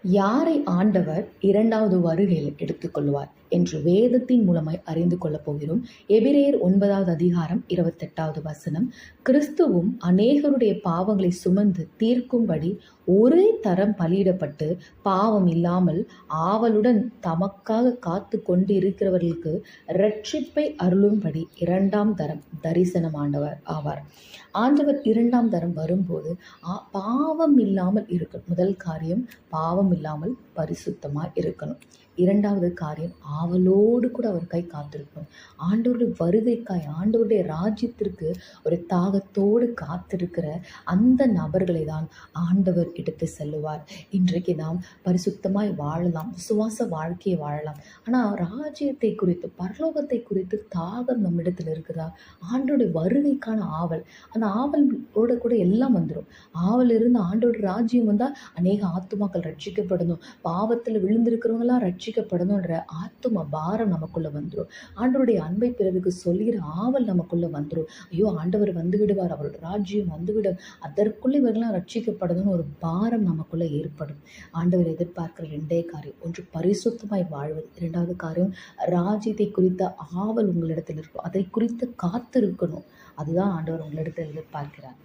யாரை ஆண்டவர் இரண்டாவது வருகையில் எடுத்துக்கொள்வார் என்று வேதத்தின் மூலமாய் அறிந்து கொள்ளப் போகிறோம். எபிரேயர் 9வது அதிகாரம் 28வது வசனம், கிறிஸ்துவும் அநேகருடைய பாவங்களை சுமந்து தீர்க்கும்படி ஒரே தரம் பலியிடப்பட்டு பாவம் இல்லாமல் ஆவலுடன் தமக்காக காத்து கொண்டு இருக்கிறவர்களுக்கு இரட்சிப்பை அருளும்படி இரண்டாம் தரம் தரிசனம் ஆவார். ஆண்டவர் இரண்டாம் தரம் வரும்போது பாவம் இல்லாமல் இருக்கணும். முதல் காரியம் பாவம் இல்லாமல் பரிசுத்தமாக இருக்கணும். இரண்டாவது காரியம் ஆவலோடு கூட அவர் கை காத்திருக்கணும். ஆண்டவருடைய வருகைக்காய், ஆண்டவருடைய ராஜ்யத்திற்கு ஒரு தாகத்தோடு காத்திருக்கிற அந்த நபர்களை தான் ஆண்டவர் எடுத்து செல்லுவார். இன்றைக்கு நாம் பரிசுத்தமாய் வாழலாம், விசுவாச வாழ்க்கையை வாழலாம். ஆனால் ராஜ்யத்தை குறித்து, பரலோகத்தை குறித்து தாகம் நம்மிடத்தில் இருக்குதா? ஆண்டோடைய வருகைக்கான ஆவல், அந்த ஆவலோட கூட எல்லாம் வந்துடும். ஆவல் இருந்து ஆண்டோட ராஜ்யம் வந்தால் அநேக ஆத்துமாக்கள் ரட்சிக்கப்படணும், பாவத்தில் விழுந்திருக்கிறவங்களாம் ரட்சிக்கப்படணுன்ற ஆத்தும பாரம் நமக்குள்ள வந்துடும். ஆண்டவருடைய அன்பை பிறருக்கு சொல்லுகிற ஆவல் நமக்குள்ள வந்துடும். ஐயோ, ஆண்டவர் வந்து விடுவார், அவருடைய ராஜ்யம் வந்துவிடும், அதற்குள்ள இவர்களாம் ரட்சிக்கப்படணும்னு ஒரு பாரம் நமக்குள்ள ஏற்படும். ஆண்டவர் எதிர்பார்க்கிற ரெண்டே காரியம், ஒன்று பரிசுத்தமாய் வாழ்வது, இரண்டாவது காரியம் ராஜ்யத்தை குறித்த ஆவல் உங்களிடத்தில் இருக்கும், அதை குறித்து காத்திருக்கணும். அதுதான் ஆண்டவர் உங்களிடத்தில் எதிர்பார்க்கிறார்.